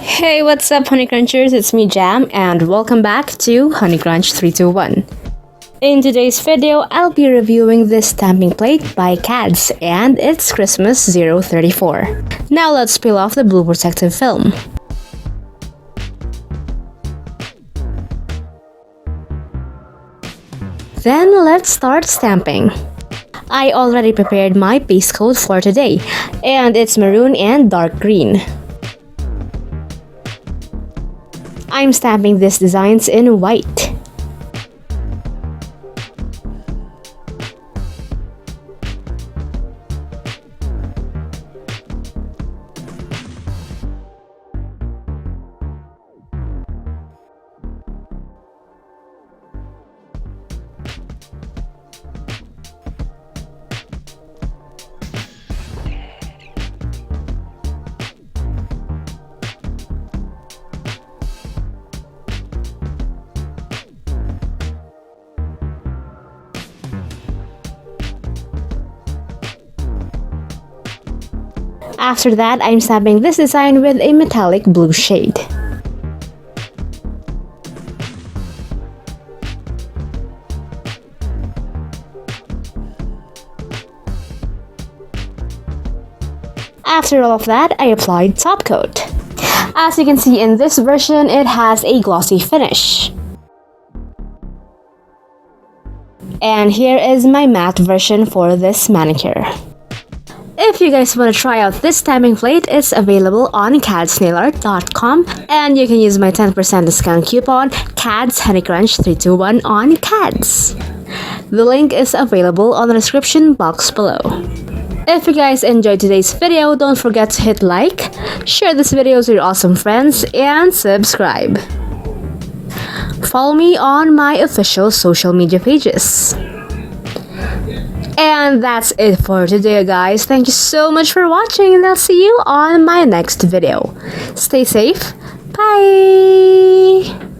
Hey, what's up, honeycrunchers? It's me, Jam, and welcome back to honeycrunch321. In today's video, I'll be reviewing this stamping plate by KADS, and it's Christmas 034. Now let's peel off the blue protective film. Then let's start stamping. I already prepared my base coat for today, and it's maroon and dark green. I'm stamping these designs in white. After that, I'm stamping this design with a metallic blue shade. After all of that, I applied top coat. As you can see in this version, it has a glossy finish. And here is my matte version for this manicure. If you guys want to try out this stamping plate, it's available on kadsnailart.com, and you can use my 10% discount coupon KADS honeycrunch321 on KADS. The link is available on the description box below. If you guys enjoyed today's video, don't forget to hit like, share this video with your awesome friends, and subscribe. Follow me on my official social media pages. And that's it for today, guys. Thank you so much for watching, and I'll see you on my next video. Stay safe. Bye!